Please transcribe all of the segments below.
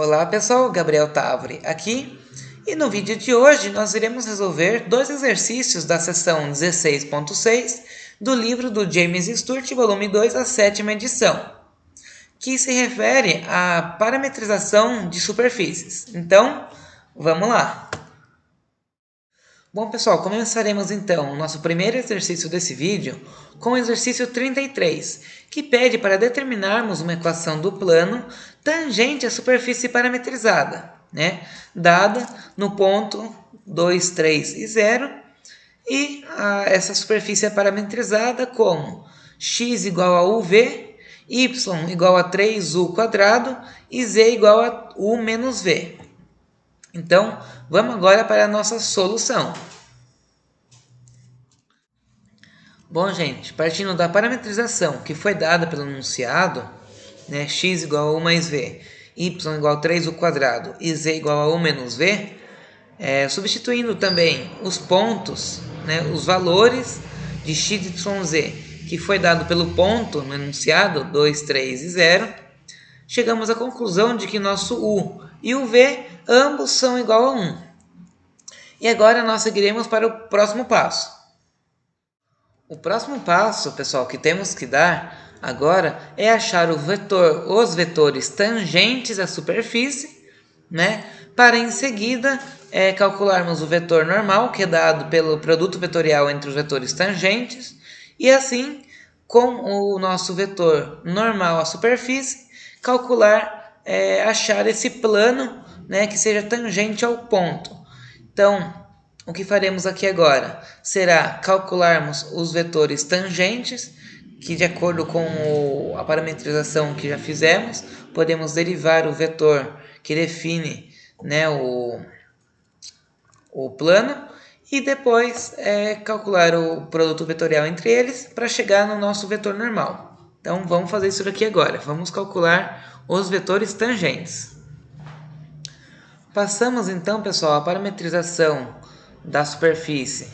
Olá pessoal, Gabriel Tavri aqui, e no vídeo de hoje nós iremos resolver dois exercícios da seção 16.6 do livro do James Sturt, volume 2, a 7ª edição, que se refere à parametrização de superfícies. Então, vamos lá! Bom pessoal, começaremos então o nosso primeiro exercício desse vídeo com o exercício 33, que pede para determinarmos uma equação do plano tangente à superfície parametrizada, dada no ponto 2, 3 e 0, e essa superfície é parametrizada como x igual a uv, y igual a 3u quadrado e z igual a u menos v. Então, vamos agora para a nossa solução. Bom, gente, partindo da parametrização que foi dada pelo enunciado, x igual a 1 mais v, y igual a 3u quadrado e z igual a 1 menos v, substituindo também os pontos, os valores de x, y, z, que foi dado pelo ponto no enunciado 2, 3 e 0, chegamos à conclusão de que nosso u e o v ambos são igual a 1. E agora nós seguiremos para o próximo passo. O próximo passo, pessoal, que temos que dar agora é achar os vetores tangentes à superfície, para em seguida calcularmos o vetor normal, que é dado pelo produto vetorial entre os vetores tangentes, e assim, com o nosso vetor normal à superfície, achar esse plano, que seja tangente ao ponto. Então, o que faremos aqui agora será calcularmos os vetores tangentes, que de acordo com a parametrização que já fizemos, podemos derivar o vetor que define o plano e depois calcular o produto vetorial entre eles para chegar no nosso vetor normal. Então, vamos fazer isso daqui agora. Vamos calcular os vetores tangentes. Passamos então, pessoal, a parametrização da superfície,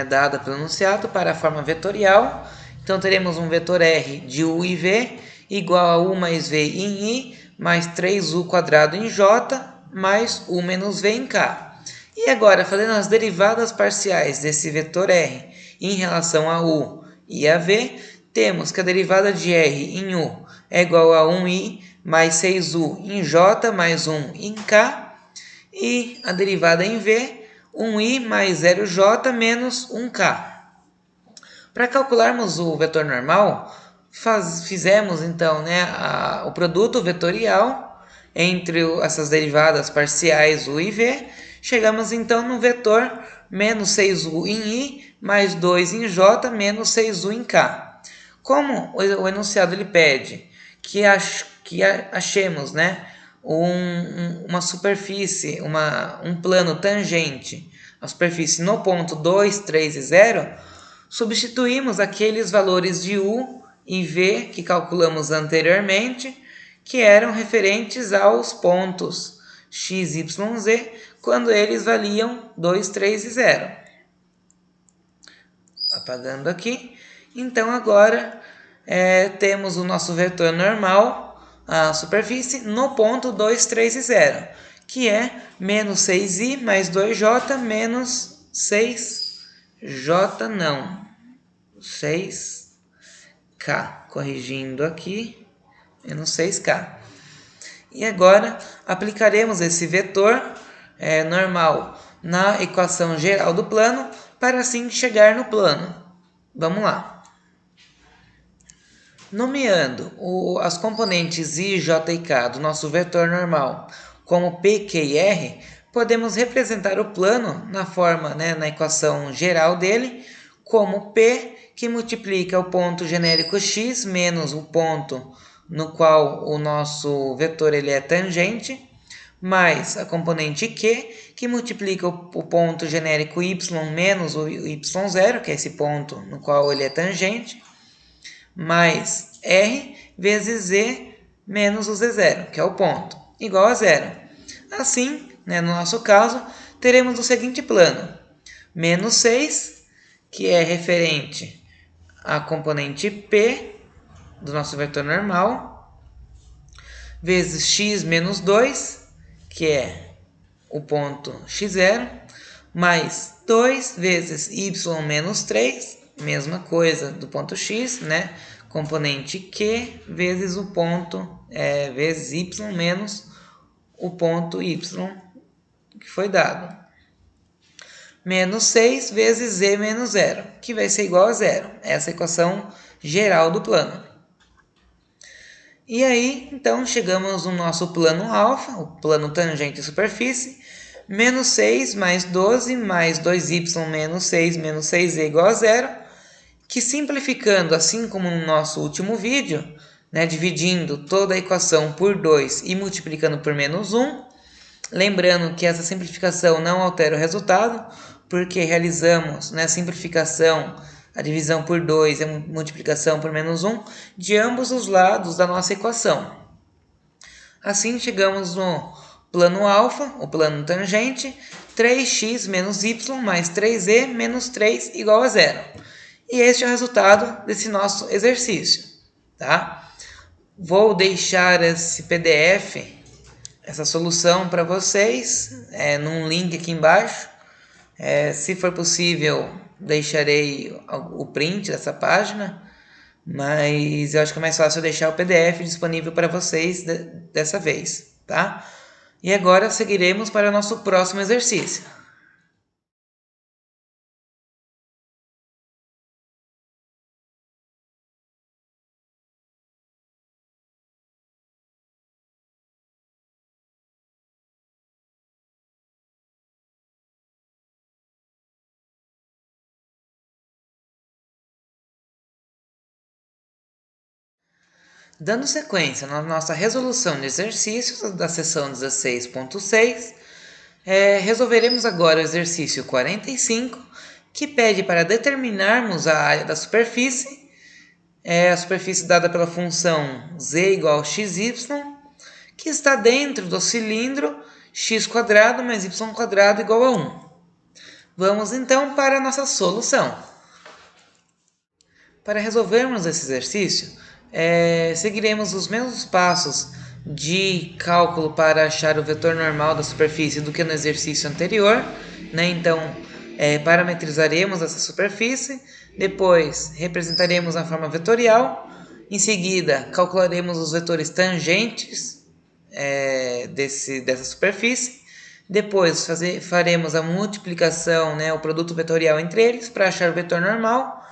dada pelo enunciado, para a forma vetorial. Então, teremos um vetor R de U e V igual a U mais V em I, mais 3U quadrado em J, mais U menos V em K. E agora, fazendo as derivadas parciais desse vetor R em relação a U e a V, temos que a derivada de R em U é igual a 1I mais 6U em J mais 1 em K, e a derivada em V, 1i mais 0j menos 1k. Para calcularmos o vetor normal, fizemos então o produto vetorial entre essas derivadas parciais u e v. Chegamos então no vetor menos 6u em i mais 2 em j menos 6u em k. Como o enunciado ele pede que achemos uma superfície, um plano tangente à superfície no ponto 2, 3 e 0, substituímos aqueles valores de U e V que calculamos anteriormente, que eram referentes aos pontos x, y, z, quando eles valiam 2, 3 e 0. Apagando aqui. Então, agora temos o nosso vetor normal, a superfície, no ponto 2, 3 e 0, que é menos 6i mais 2j menos 6k, corrigindo aqui, menos 6k. E agora aplicaremos esse vetor normal na equação geral do plano, para assim chegar no plano. Vamos lá. Nomeando as componentes i, j e k do nosso vetor normal como p, q e r, podemos representar o plano na forma, na equação geral dele, como p, que multiplica o ponto genérico x menos o ponto no qual o nosso vetor ele é tangente, mais a componente q, que multiplica o ponto genérico y menos o y0, que é esse ponto no qual ele é tangente, mais R vezes Z menos o Z0, que é o ponto, igual a zero. Assim, no nosso caso, teremos o seguinte plano. Menos 6, que é referente à componente P do nosso vetor normal, vezes x menos 2, que é o ponto x0, mais 2 vezes y menos 3, mesma coisa do ponto x, né? Componente q vezes o ponto, vezes y menos o ponto y que foi dado. Menos 6 vezes z menos 0, que vai ser igual a zero. Essa é a equação geral do plano. E aí, então, chegamos no nosso plano alfa, o plano tangente superfície, menos 6 mais 12 mais 2y menos 6z igual a zero, que simplificando, assim como no nosso último vídeo, né, dividindo toda a equação por 2 e multiplicando por menos 1, lembrando que essa simplificação não altera o resultado, porque realizamos, né, simplificação, a divisão por 2 e a multiplicação por menos 1, de ambos os lados da nossa equação. Assim, chegamos no plano alfa, o plano tangente, 3x menos y mais 3z menos 3 igual a zero. E este é o resultado desse nosso exercício. Tá? Vou deixar esse PDF, essa solução para vocês, num link aqui embaixo. Se for possível, deixarei o print dessa página, mas eu acho que é mais fácil deixar o PDF disponível para vocês dessa vez, tá? E agora seguiremos para o nosso próximo exercício. Dando sequência na nossa resolução de exercícios da seção 16.6, resolveremos agora o exercício 45, que pede para determinarmos a área da superfície, a superfície dada pela função z igual a xy, que está dentro do cilindro x² mais y² igual a 1. Vamos então para a nossa solução. Para resolvermos esse exercício, seguiremos os mesmos passos de cálculo para achar o vetor normal da superfície do que no exercício anterior, né? Então, parametrizaremos essa superfície, depois representaremos na forma vetorial, em seguida calcularemos os vetores tangentes dessa superfície, depois faremos a multiplicação, né, o produto vetorial entre eles para achar o vetor normal,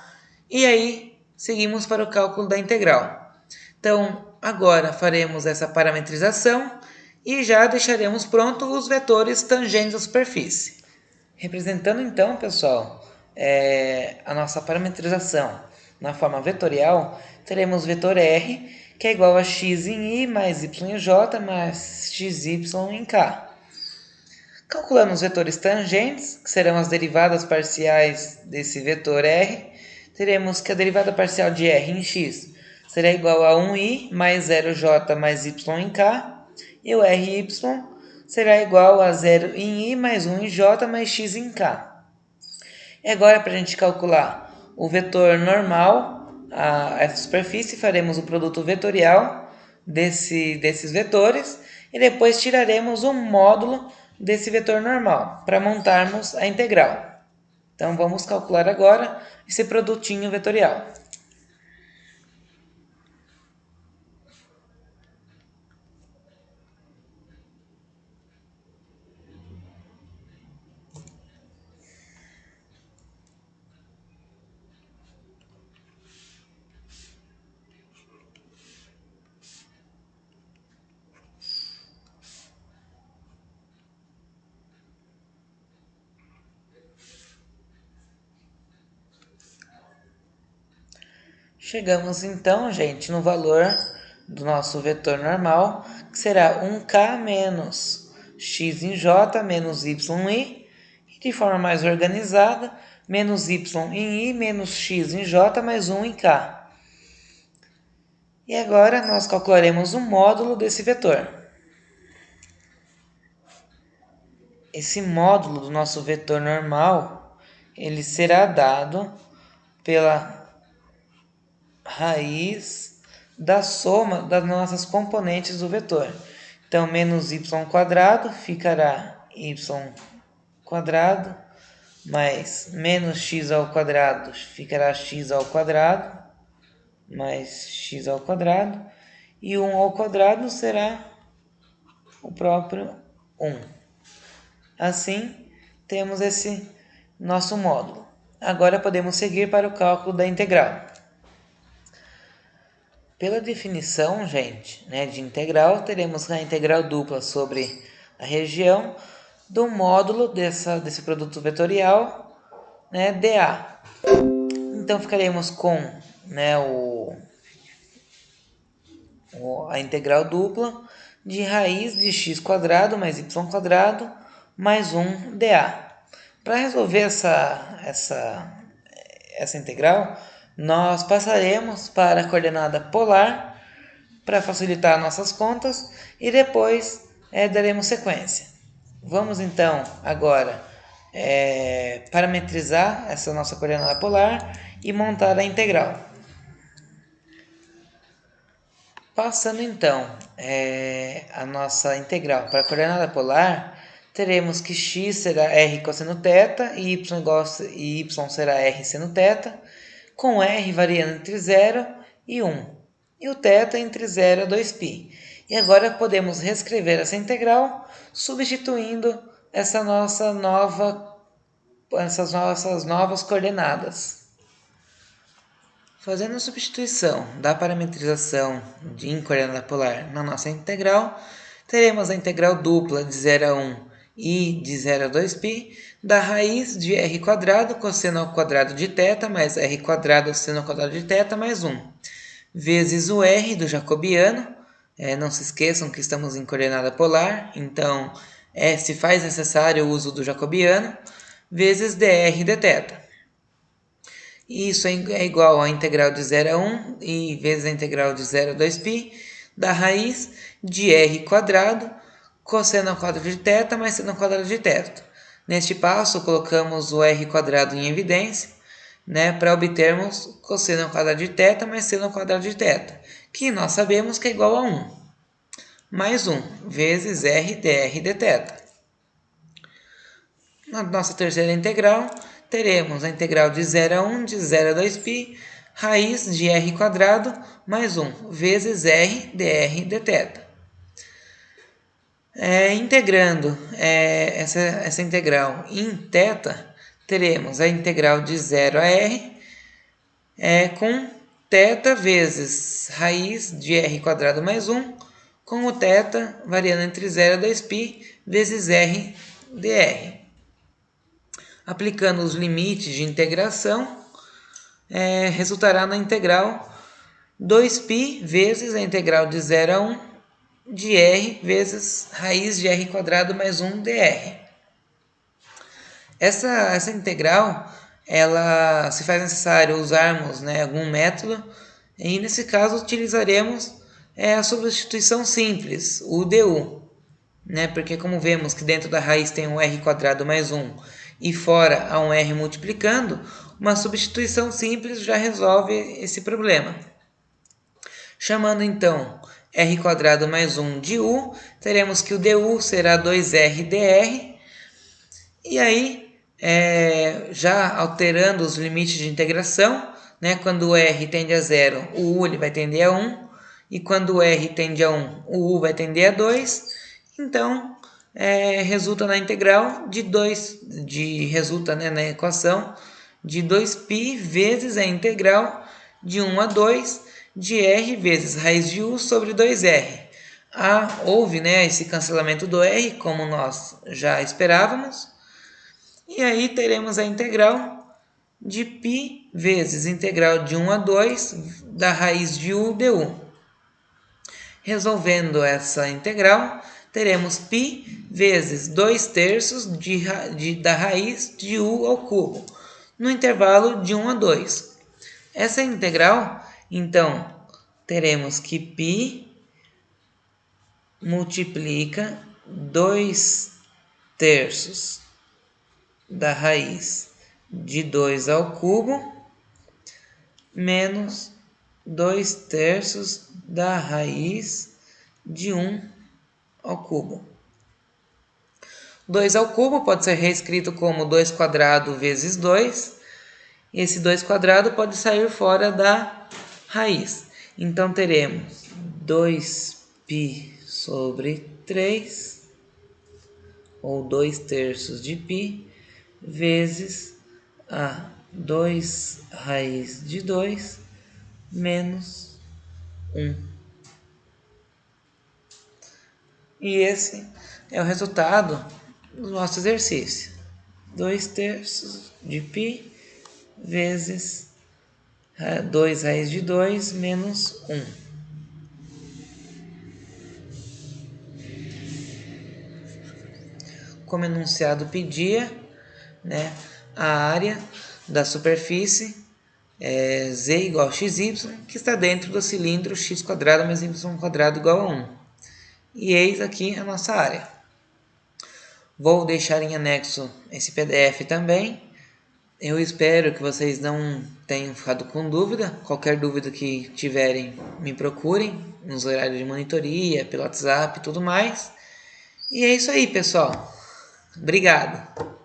e aí seguimos para o cálculo da integral. Então, agora faremos essa parametrização e já deixaremos pronto os vetores tangentes à superfície. Representando então, pessoal, a nossa parametrização na forma vetorial, teremos o vetor R, que é igual a x em i mais y em j mais xy em k. Calculando os vetores tangentes, que serão as derivadas parciais desse vetor R, teremos que a derivada parcial de R em x será igual a 1i mais 0j mais y em k, e o Ry será igual a 0 em i mais 1 em j mais x em k. E agora, para a gente calcular o vetor normal a essa superfície, faremos o produto vetorial desses vetores e depois tiraremos o módulo desse vetor normal para montarmos a integral. Então, vamos calcular agora esse produtinho vetorial. Chegamos então, gente, no valor do nosso vetor normal, que será 1k menos x em j menos y em i, e de forma mais organizada, menos y em i menos x em j mais 1 em k. E agora nós calcularemos o módulo desse vetor. Esse módulo do nosso vetor normal, ele será dado pela raiz da soma das nossas componentes do vetor. Então, menos y quadrado ficará y quadrado, mais menos x ao quadrado ficará x ao quadrado, mais x ao quadrado, e 1 ao quadrado será o próprio 1. Assim, temos esse nosso módulo. Agora podemos seguir para o cálculo da integral. Pela definição, gente, de integral, teremos a integral dupla sobre a região do módulo desse produto vetorial, dA. Então, ficaremos com a integral dupla de raiz de x quadrado mais y quadrado mais 1 dA. Para resolver essa integral, nós passaremos para a coordenada polar para facilitar nossas contas e depois daremos sequência. Vamos então agora parametrizar essa nossa coordenada polar e montar a integral. Passando então a nossa integral para a coordenada polar, teremos que x será r cosseno θ e y será r seno θ, com r variando entre 0 e 1, e o θ entre 0 e 2π. E agora podemos reescrever essa integral substituindo essas novas coordenadas. Fazendo a substituição da parametrização em coordenada polar na nossa integral, teremos a integral dupla de 0 a 1 e de 0 a 2π da raiz de r quadrado cosseno ao quadrado de θ mais r quadrado seno ao quadrado de θ mais 1, vezes o r do jacobiano. Não se esqueçam que estamos em coordenada polar, então se faz necessário o uso do jacobiano, vezes dr dθ. Isso é igual à integral de 0 a 1 e vezes a integral de 0 a 2π da raiz de r quadrado cosseno ao quadrado de θ mais seno ao quadrado de θ. Neste passo, colocamos o r quadrado em evidência, para obtermos cosseno ao quadrado de θ mais seno ao quadrado de θ, que nós sabemos que é igual a 1, mais 1, vezes r dr dθ. Na nossa terceira integral, teremos a integral de 0 a 1, de 0 a 2π, raiz de r quadrado mais 1, vezes r dr dθ. Integrando essa integral em θ, teremos a integral de 0 a r com θ vezes raiz de r quadrado mais 1, com o θ variando entre 0 a 2π vezes r dr. Aplicando os limites de integração, resultará na integral 2π vezes a integral de 0 a 1 de r vezes raiz de r quadrado mais 1 dr. Essa integral, ela se faz necessário usarmos algum método, e nesse caso utilizaremos a substituição simples, o du. Porque como vemos que dentro da raiz tem um r quadrado mais 1 e fora há um r multiplicando, uma substituição simples já resolve esse problema. Chamando então r quadrado mais 1 de u, teremos que o du será 2r dr, e aí, já alterando os limites de integração, quando o r tende a 0, o u ele vai tender a 1, e quando o r tende a 1, o u vai tender a 2, então resulta na integral resulta na equação de 2π vezes a integral de 1 a 2 de r vezes raiz de u sobre 2r. Houve esse cancelamento do r, como nós já esperávamos, e aí teremos a integral de π vezes integral de 1 a 2 da raiz de u du. Resolvendo essa integral, teremos π vezes 2/3 da raiz de u ao cubo, no intervalo de 1 a 2. Essa integral, então, teremos que π multiplica 2/3 da raiz de 2 ao cubo menos 2/3 da raiz de 1 ao cubo. 2 ao cubo pode ser reescrito como 2 quadrado vezes 2. Esse 2 quadrado pode sair fora da raiz. Então, teremos 2π sobre 3, ou 2/3 de π, vezes a 2 raiz de 2 menos 1. E esse é o resultado do nosso exercício. 2/3 de π vezes 2 raiz de 2 menos 1. Como o enunciado pedia, né, a área da superfície é z igual a xy, que está dentro do cilindro x² mais y² igual a 1. E eis aqui a nossa área. Vou deixar em anexo esse PDF também. Eu espero que vocês não tenham ficado com dúvida. Qualquer dúvida que tiverem, me procurem nos horários de monitoria, pelo WhatsApp e tudo mais. E é isso aí, pessoal. Obrigado.